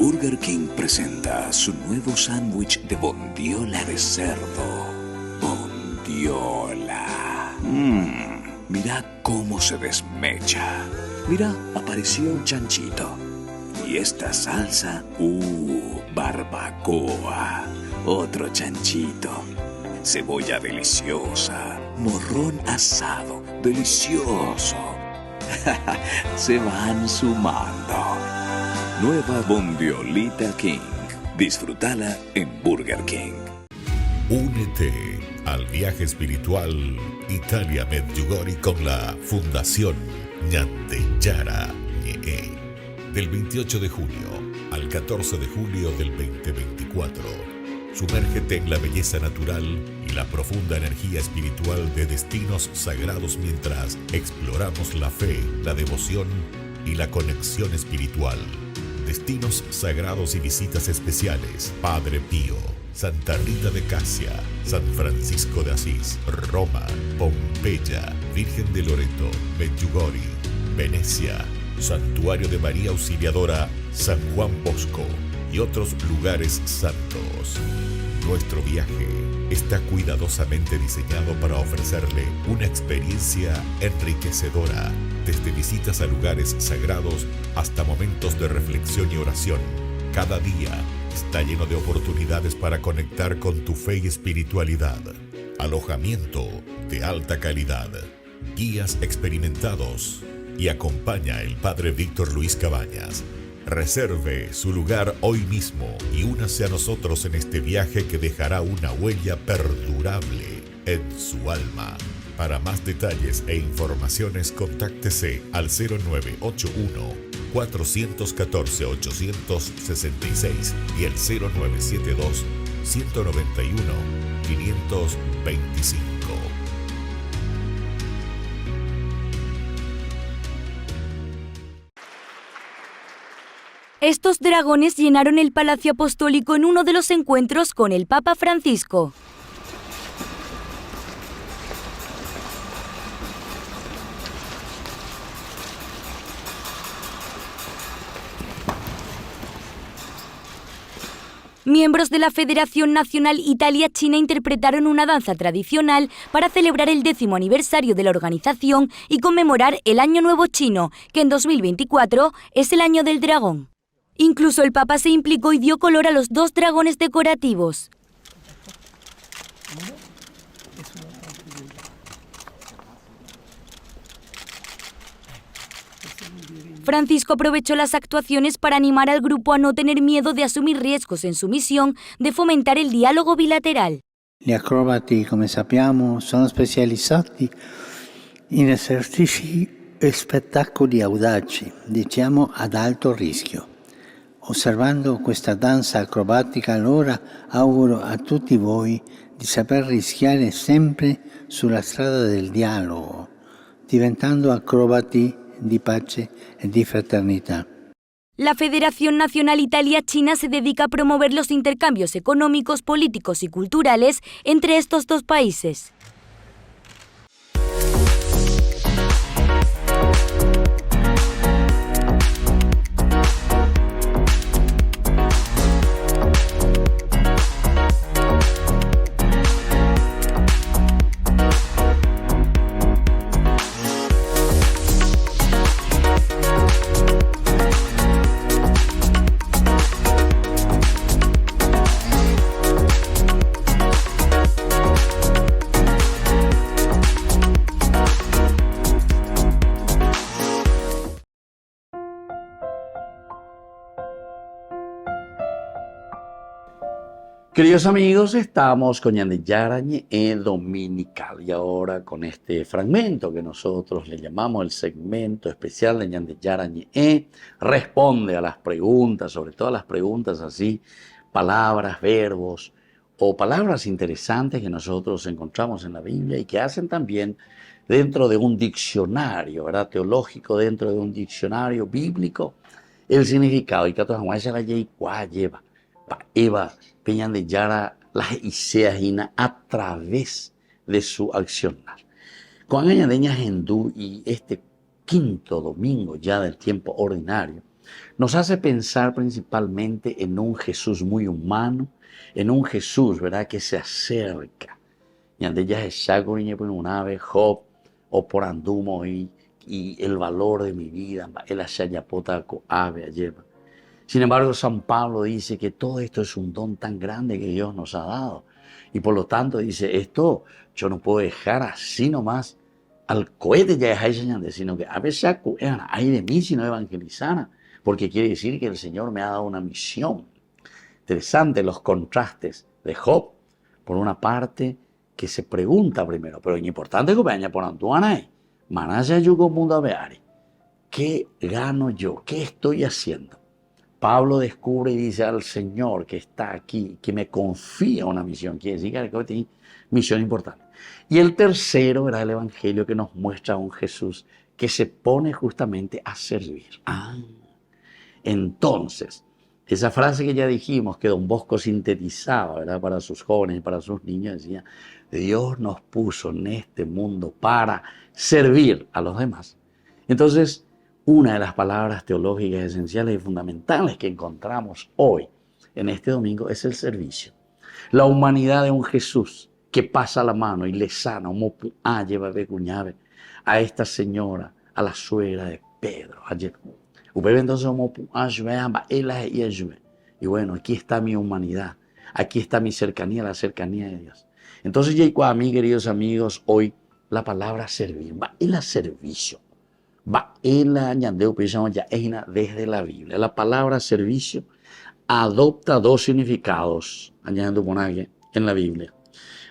Burger King presenta su nuevo sándwich de bondiola de cerdo. Bondiola. Mira cómo se desmecha. Mira, apareció un chanchito. Y esta salsa, barbacoa. Otro chanchito. Cebolla deliciosa. Morrón asado, delicioso. Se van sumando. Nueva Bondiolita King. Disfrútala en Burger King. Únete al viaje espiritual Italia Medjugorje con la Fundación Ñande Yara Ñe. Del 28 de junio al 14 de julio del 2024. Sumérgete en la belleza natural y la profunda energía espiritual de destinos sagrados mientras exploramos la fe, la devoción y la conexión espiritual. Destinos sagrados y visitas especiales: Padre Pío, Santa Rita de Casia, San Francisco de Asís, Roma, Pompeya, Virgen de Loreto, Medjugorje, Venecia, Santuario de María Auxiliadora, San Juan Bosco y otros lugares santos. Nuestro viaje está cuidadosamente diseñado para ofrecerle una experiencia enriquecedora, desde visitas a lugares sagrados hasta momentos de reflexión y oración. Cada día está lleno de oportunidades para conectar con tu fe y espiritualidad. Alojamiento de alta calidad, guías experimentados y acompaña el Padre Víctor Luis Cabañas. Reserve su lugar hoy mismo y únase a nosotros en este viaje que dejará una huella perdurable en su alma. Para más detalles e informaciones, contáctese al 0981-414-866 y el 0972-191-525. Estos dragones llenaron el Palacio Apostólico en uno de los encuentros con el Papa Francisco. Miembros de la Federación Nacional Italia-China interpretaron una danza tradicional para celebrar el 10º aniversario de la organización y conmemorar el Año Nuevo Chino, que en 2024 es el Año del Dragón. Incluso el Papa se implicó y dio color a los 2 dragones decorativos. Francisco aprovechó las actuaciones para animar al grupo a no tener miedo de asumir riesgos en su misión de fomentar el dialogo bilateral. Gli acrobati, come sappiamo, sono specializzati in esercizi e spettacoli audaci, diciamo ad alto rischio. Osservando questa danza acrobatica, allora auguro a tutti voi di saper rischiare sempre sulla strada del dialogo, diventando acrobati di pace e di fraternità. La Federación Nacional Italia-China se dedica a promover los intercambios económicos, políticos y culturales entre estos 2 países. Queridos amigos, estamos con Ñande Yara Ñe Dominical y ahora con este fragmento que nosotros le llamamos el segmento especial de Ñande Yara Ñe, responde a las preguntas, sobre todo a las preguntas así, palabras, verbos o palabras interesantes que nosotros encontramos en la Biblia y que hacen también dentro de un diccionario, ¿verdad? Teológico, dentro de un diccionario bíblico, el significado. Y que todas las lleva Eva Ñande Yara las Iseajina a través de su accionar. Con añadeñas hindú y este 5.º domingo ya del tiempo ordinario, nos hace pensar principalmente en un Jesús muy humano, en un Jesús, ¿verdad?, que se acerca. Y ante ya es un ave, Job, o por andumo y el valor de mi vida, el ashayapota ave lleva. Sin embargo, San Pablo dice que todo esto es un don tan grande que Dios nos ha dado. Y por lo tanto dice, esto yo no puedo dejar así nomás al cohete ya es, sino que a veces hay de mí si no evangelizara, porque quiere decir que el Señor me ha dado una misión. Interesante los contrastes de Job, por una parte, que se pregunta primero, pero es importante que vaya por Antuana, Manaya Yugo Mundo Beari, ¿qué gano yo? ¿Qué estoy haciendo? Pablo descubre y dice al Señor que está aquí, que me confía una misión, quiere decir que tiene misión importante. Y el tercero era el Evangelio que nos muestra a un Jesús que se pone justamente a servir. Entonces, esa frase que ya dijimos, que Don Bosco sintetizaba, ¿verdad?, para sus jóvenes y para sus niños, decía, Dios nos puso en este mundo para servir a los demás. Entonces, una de las palabras teológicas esenciales y fundamentales que encontramos hoy, en este domingo, es el servicio. La humanidad de un Jesús que pasa la mano y le sana, lleva a esta señora, a la suegra de Pedro. Y bueno, aquí está mi humanidad, aquí está mi cercanía, la cercanía de Dios. Entonces, a mí, queridos amigos, hoy la palabra servir, va el servicio, va el añadeo, desde la Biblia. La palabra servicio adopta dos significados, añadiendo en la Biblia,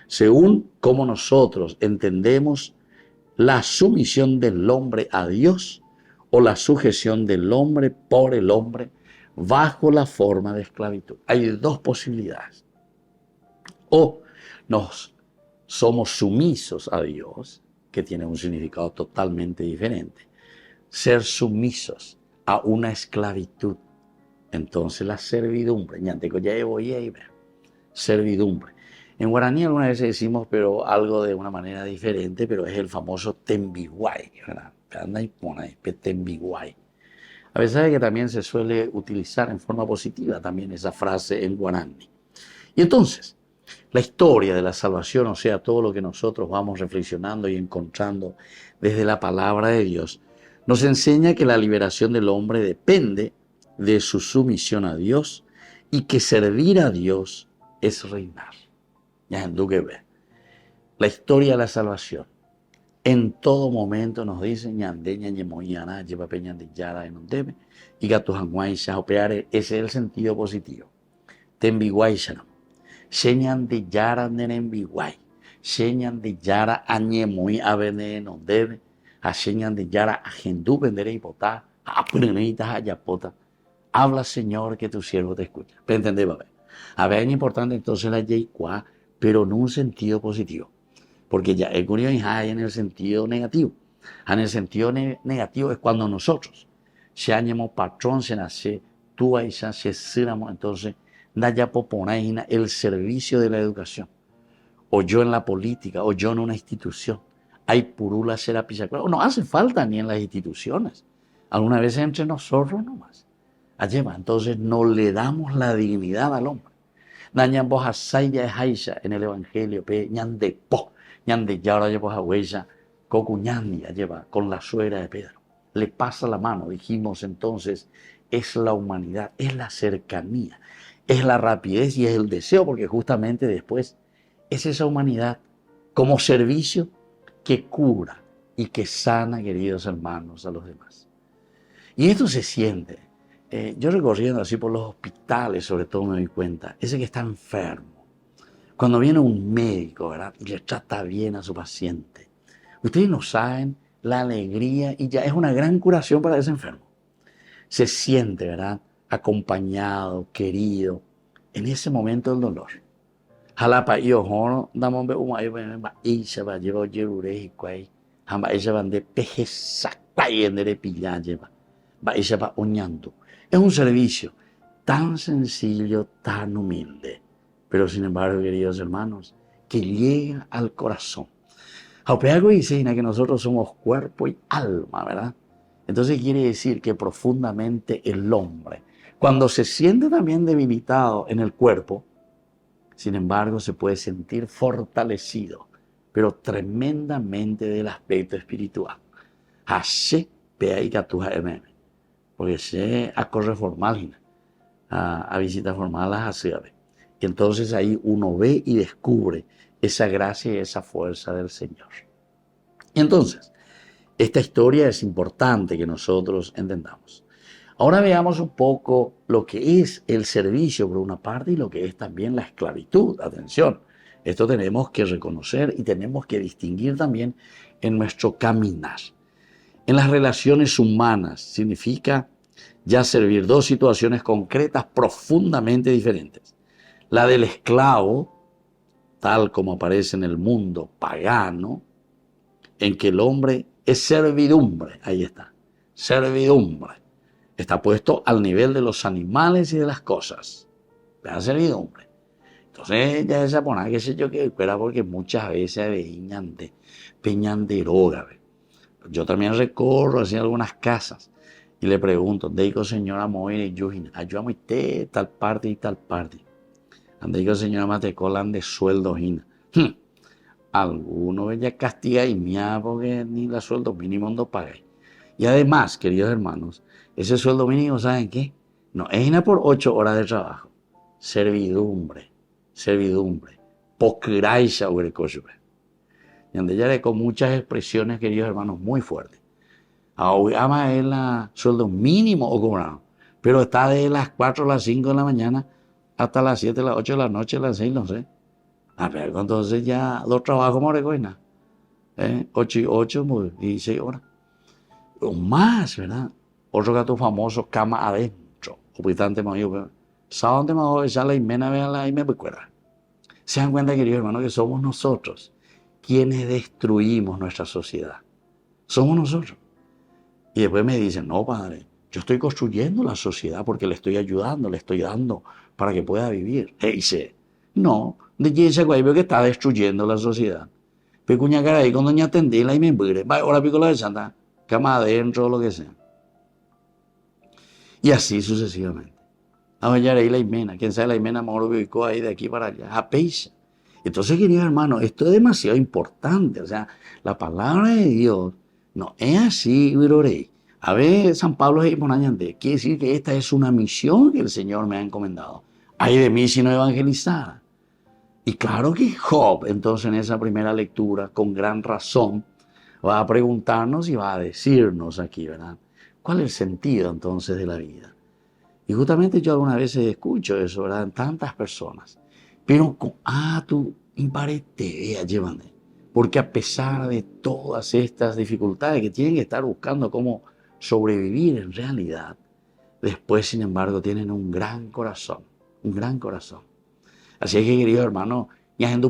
según cómo nosotros entendemos la sumisión del hombre a Dios o la sujeción del hombre por el hombre bajo la forma de esclavitud. Hay dos posibilidades. O nos somos sumisos a Dios, que tiene un significado totalmente diferente. Ser sumisos a una esclavitud. Entonces la servidumbre, servidumbre. En guaraní algunas veces decimos, pero algo de una manera diferente, pero es el famoso tembiguay, ¿verdad? A veces que también se suele utilizar en forma positiva también esa frase en guaraní. Y entonces, la historia de la salvación, o sea, todo lo que nosotros vamos reflexionando y encontrando desde la palabra de Dios, nos enseña que la liberación del hombre depende de su sumisión a Dios y que servir a Dios es reinar. La historia de la salvación en todo momento nos dice y ese es el sentido positivo. Señan de yara nenembiguay, señan de yara añemui avene no debe, a señan de yara agendú vendere hipotá, apreneitas ayapota. Habla, Señor, que tu siervo te escucha. ¿Pero entendés, babé? A ver, es importante entonces la yeicua, pero en un sentido positivo. Porque ya el curioso hay en el sentido negativo. En el sentido negativo es cuando nosotros, si añamos patrón, se nace, tú ahí se siramos, entonces, ya poponaina el servicio de la educación, o yo en la política, o yo en una institución. Hay purula será pisacura. No hace falta ni en las instituciones. Algunas veces entre nosotros nomás. Entonces no le damos la dignidad al hombre. En el Evangelio, con la suegra de Pedro. Le pasa la mano, dijimos entonces, es la humanidad, es la cercanía, es la rapidez y es el deseo, porque justamente después es esa humanidad como servicio que cura y que sana, queridos hermanos, a los demás. Y esto se siente. Yo recorriendo así por los hospitales, sobre todo me doy cuenta, ese que está enfermo, cuando viene un médico, ¿verdad?, y le trata bien a su paciente, ustedes no saben la alegría y ya es una gran curación para ese enfermo. Se siente, ¿verdad?, acompañado, querido, en ese momento del dolor. Jalapa y ojo, damos un ayo, y se va a llevar yerure y cuay, hamba ella van de pejesacay en de pilla lleva, va ella va oñando. Es un servicio tan sencillo, tan humilde, pero sin embargo, queridos hermanos, que llega al corazón. Algo dice que nosotros somos cuerpo y alma, ¿verdad? Entonces quiere decir que profundamente el hombre, cuando se siente también debilitado en el cuerpo, sin embargo se puede sentir fortalecido, pero tremendamente del aspecto espiritual. Hashe peaika tuja ememe, porque se acorre formal, a visita formal a hacer. Y entonces ahí uno ve y descubre esa gracia y esa fuerza del Señor. Y entonces, esta historia es importante que nosotros entendamos. Ahora veamos un poco lo que es el servicio por una parte y lo que es también la esclavitud. Atención, esto tenemos que reconocer y tenemos que distinguir también en nuestro caminar. En las relaciones humanas significa ya servir dos situaciones concretas profundamente diferentes. La del esclavo, tal como aparece en el mundo pagano, en que el hombre es servidumbre, ahí está, servidumbre. Está puesto al nivel de los animales y de las cosas. La servidumbre. Entonces ya se pone, qué sé yo, que fuera porque muchas veces peñan de droga. Yo también recorro así algunas casas y le pregunto, digo señora Moira y Yujin, ayúdame usted tal parte y tal parte. Digo señora Matecolan de sueldo hina. Algunos ya castiga y mía porque ni la sueldo mínimo no paga. Y además, queridos hermanos, ese sueldo mínimo, ¿saben qué? No, es por 8 horas de trabajo. Servidumbre. Pokraisha urekoshube. Y donde ya le con muchas expresiones, queridos hermanos, muy fuertes. Ahora es la sueldo mínimo o cobrado, pero está de las 4 a las 5 de la mañana hasta las 7, las 8 de la noche, las 6, no sé. Pero entonces ya los trabajos morecoina. 8 y 8, 16 horas. O más, ¿verdad? Otro gato famoso, cama adentro. Opitante mayor. ¿Saben dónde me la imena veanla y me recuerda? Se dan cuenta, queridos hermanos, que somos nosotros quienes destruimos nuestra sociedad. Somos nosotros. Y después me dicen, no, padre, yo estoy construyendo la sociedad porque le estoy ayudando, le estoy dando para que pueda vivir. Y dice, no, de quién se veo que está destruyendo la sociedad. Pecuña cara ahí cuando ya tendí la y me mugre. Va, ahora pico la de santa, cama adentro, lo que sea. Y así sucesivamente. A ver, ahí la imena, quién sabe la imena, mejor ubicó ahí de aquí para allá, a peisa. Entonces, queridos hermanos, esto es demasiado importante. O sea, la palabra de Dios no es así, virorey. A ver, San Pablo es quiere decir que esta es una misión que el Señor me ha encomendado. Ay de mí si no evangelizar. Y claro que Job, entonces en esa primera lectura, con gran razón, va a preguntarnos y va a decirnos aquí, ¿verdad? ¿Cuál es el sentido entonces de la vida? Y justamente yo algunas veces escucho eso, ¿verdad? En tantas personas. Pero, tú imparete, llévame. Porque a pesar de todas estas dificultades que tienen que estar buscando cómo sobrevivir en realidad, después, sin embargo, tienen un gran corazón. Un gran corazón. Así es que, querido hermano, en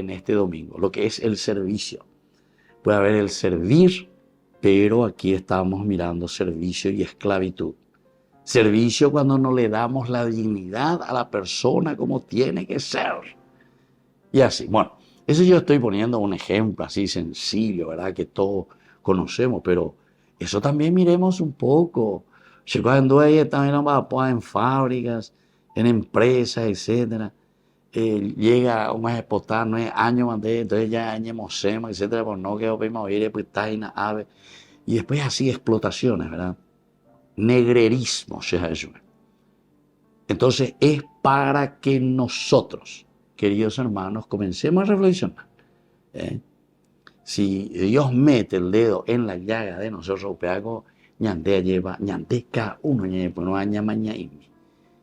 este domingo, lo que es el servicio. Puede haber el servir, pero aquí estamos mirando servicio y esclavitud. Servicio cuando no le damos la dignidad a la persona como tiene que ser. Y así, bueno, eso yo estoy poniendo un ejemplo así sencillo, ¿verdad? Que todos conocemos, pero eso también miremos un poco. Cuando ella también va en fábricas, en empresas, etcétera. Llega un exportar, no es año más de, entonces ya añemos sema, etcétera, pues no quedó para ir, pues taina, ave. Y después así explotaciones, ¿verdad? Negrerismo, entonces es para que nosotros, queridos hermanos, comencemos a reflexionar. Si Dios mete el dedo en la llaga de nosotros, peago, ñandea lleva, ñandeca uno, no aña mañaimi,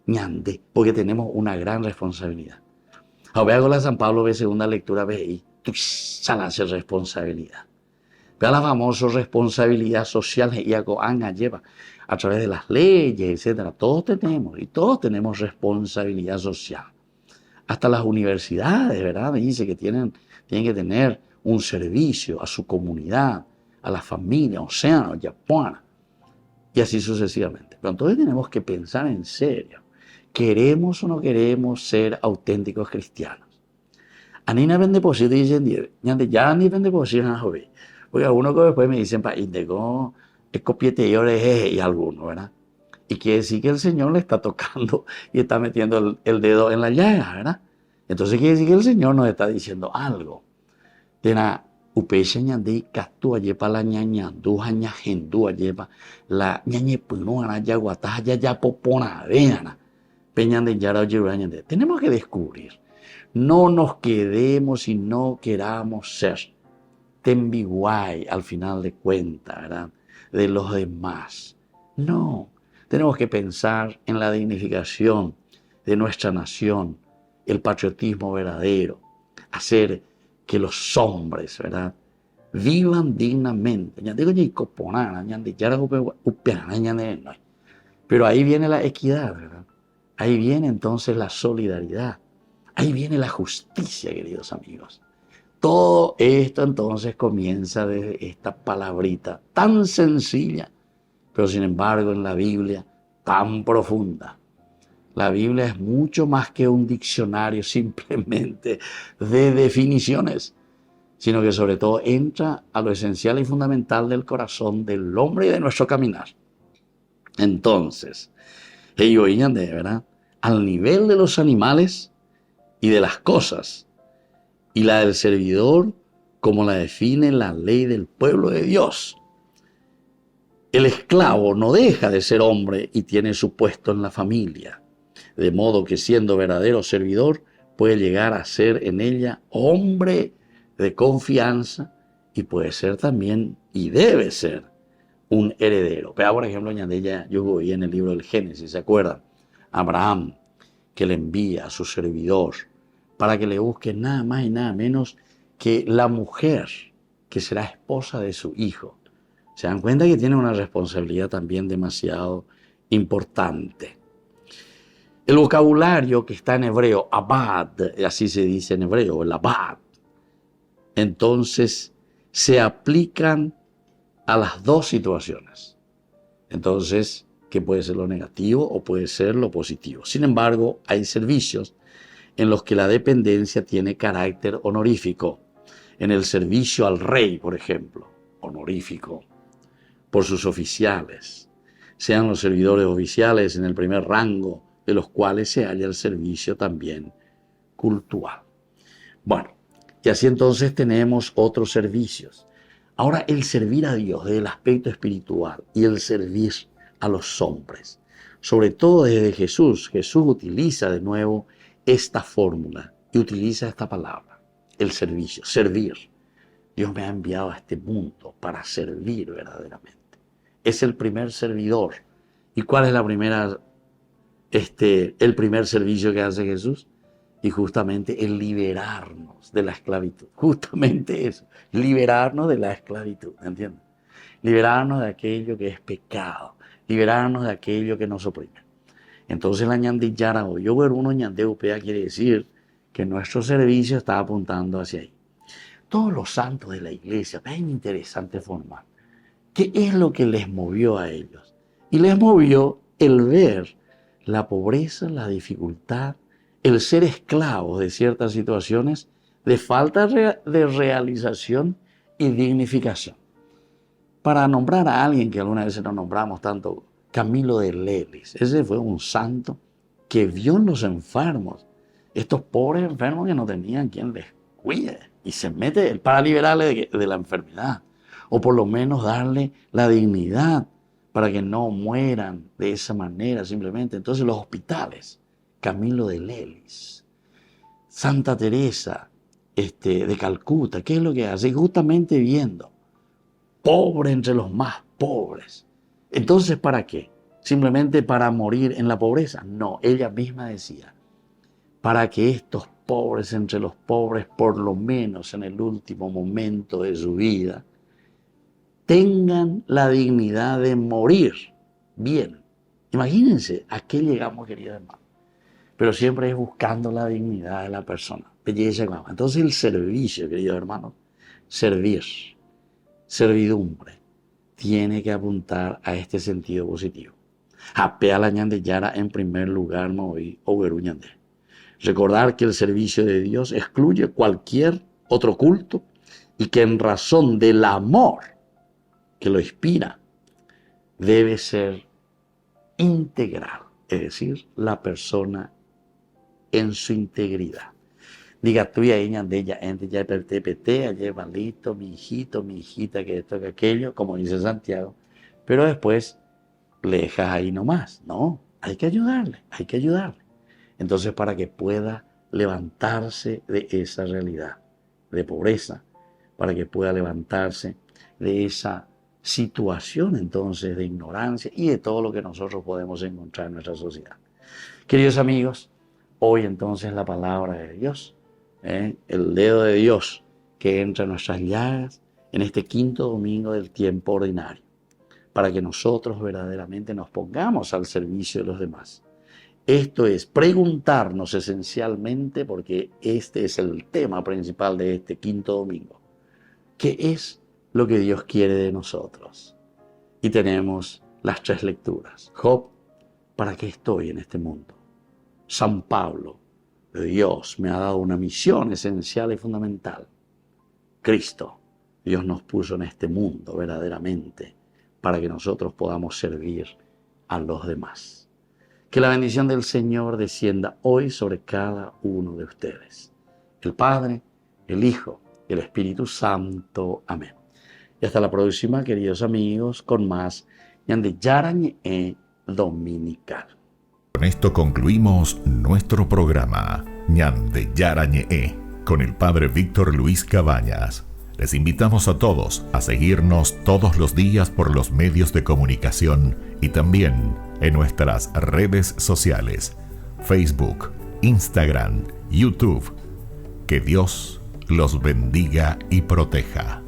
ñande, porque tenemos una gran responsabilidad. Ahora hago la San Pablo ve segunda lectura, ve ahí, tú hace responsabilidad. Vea la famosa responsabilidad social que Anga lleva a través de las leyes, etcétera. Todos tenemos responsabilidad social. Hasta las universidades, ¿verdad? Dice que tienen que tener un servicio a su comunidad, a la familia, océano, Japón, y así sucesivamente. Pero entonces tenemos que pensar en serio. ¿Queremos o no queremos ser auténticos cristianos? Anina vende posible, dicen, ya ni vende posible, Porque algunos que después me dicen, pa, indegó, es copiete y algunos, ¿verdad? Y quiere decir que el Señor le está tocando y está metiendo el dedo en la llaga, ¿verdad? Entonces quiere decir que el Señor nos está diciendo algo. Tena upecha ñandei katua yepa la ñaña duja ñagendua yepa la ñañe punuana yaguataja ya popona veana peñande yara oye. Tenemos que descubrir. No nos quedemos y no queramos ser tembiguay al final de cuentas, ¿verdad? De los demás. No, tenemos que pensar en la dignificación de nuestra nación, el patriotismo verdadero, hacer que los hombres, ¿verdad?, vivan dignamente. Pero ahí viene la equidad, ¿verdad? Ahí viene entonces la solidaridad. Ahí viene la justicia, queridos amigos. Todo esto entonces comienza desde esta palabrita tan sencilla, pero sin embargo en la Biblia tan profunda. La Biblia es mucho más que un diccionario simplemente de definiciones, sino que sobre todo entra a lo esencial y fundamental del corazón del hombre y de nuestro caminar. Entonces, ellos iban de verdad al nivel de los animales y de las cosas, y la del servidor como la define la ley del pueblo de Dios. El esclavo no deja de ser hombre y tiene su puesto en la familia, de modo que siendo verdadero servidor puede llegar a ser en ella hombre de confianza y puede ser también y debe ser un heredero. Vea, por ejemplo, yo voy en el libro del Génesis, ¿se acuerdan? Abraham, que le envía a su servidor para que le busque nada más y nada menos que la mujer que será esposa de su hijo. Se dan cuenta que tiene una responsabilidad también demasiado importante. El vocabulario que está en hebreo, abad, así se dice en hebreo, el abad, entonces se aplican a las dos situaciones. Entonces, que puede ser lo negativo o puede ser lo positivo. Sin embargo, hay servicios en los que la dependencia tiene carácter honorífico. En el servicio al rey, por ejemplo, honorífico, por sus oficiales, sean los servidores oficiales en el primer rango, de los cuales se halla el servicio también cultural. Bueno, y así entonces tenemos otros servicios. Ahora, el servir a Dios desde el aspecto espiritual y el servir a los hombres, sobre todo desde Jesús. Jesús utiliza de nuevo esta fórmula y utiliza esta palabra, el servicio, servir. Dios me ha enviado a este mundo para servir verdaderamente. Es el primer servidor. ¿Y cuál es el primer servicio que hace Jesús? Y justamente el liberarnos de la esclavitud. Justamente eso, liberarnos de la esclavitud, ¿entiendes? Liberarnos de aquello que es pecado, liberarnos de aquello que nos oprime. Entonces la ñandillara o yo ver uno ñandeupea quiere decir que nuestro servicio está apuntando hacia ahí. Todos los santos de la iglesia, es interesante formar. ¿Qué es lo que les movió a ellos? Y les movió el ver la pobreza, la dificultad, el ser esclavos de ciertas situaciones, de falta de realización y dignificación. Para nombrar a alguien que alguna vez no nombramos tanto, Camilo de Lelis. Ese fue un santo que vio en los enfermos, estos pobres enfermos que no tenían quien les cuide, y se mete para liberarle de la enfermedad, o por lo menos darle la dignidad para que no mueran de esa manera simplemente. Entonces los hospitales, Camilo de Lelis, Santa Teresa de Calcuta, ¿qué es lo que hace? Justamente viendo, pobre entre los más pobres. Entonces, ¿para qué? ¿Simplemente para morir en la pobreza? No, ella misma decía, para que estos pobres entre los pobres, por lo menos en el último momento de su vida, tengan la dignidad de morir bien. Imagínense a qué llegamos, queridos hermanos. Pero siempre es buscando la dignidad de la persona. Belleza. Entonces el servicio, queridos hermanos, servir, servidumbre, tiene que apuntar a este sentido positivo. Apea la ñandeyara en primer lugar, moví o veruñande. Recordar que el servicio de Dios excluye cualquier otro culto y que en razón del amor que lo inspira, debe ser integral, es decir, la persona en su integridad. Diga tú y a ella de ella, entre ya PTPT, ayer valito, mi hijito, mi hijita, que esto, que aquello, como dice Santiago, pero después le dejas ahí nomás. No, hay que ayudarle, hay que ayudarle. Entonces, para que pueda levantarse de esa realidad de pobreza, para que pueda levantarse de esa situación entonces de ignorancia y de todo lo que nosotros podemos encontrar en nuestra sociedad. Queridos amigos, hoy entonces la palabra de Dios, el dedo de Dios que entra en nuestras llagas en este quinto domingo del tiempo ordinario, para que nosotros verdaderamente nos pongamos al servicio de los demás. Esto es preguntarnos esencialmente, porque este es el tema principal de este quinto domingo. ¿Qué es lo que Dios quiere de nosotros? Y tenemos las tres lecturas. Job, ¿para qué estoy en este mundo? San Pablo, Dios me ha dado una misión esencial y fundamental. Cristo, Dios nos puso en este mundo verdaderamente para que nosotros podamos servir a los demás. Que la bendición del Señor descienda hoy sobre cada uno de ustedes. El Padre, el Hijo y el Espíritu Santo. Amén. Y hasta la próxima, queridos amigos, con más Ñande Yarañe Dominical. Con esto concluimos nuestro programa Ñande Yarañe con el Padre Víctor Luis Cabañas. Les invitamos a todos a seguirnos todos los días por los medios de comunicación y también en nuestras redes sociales, Facebook, Instagram, YouTube. Que Dios los bendiga y proteja.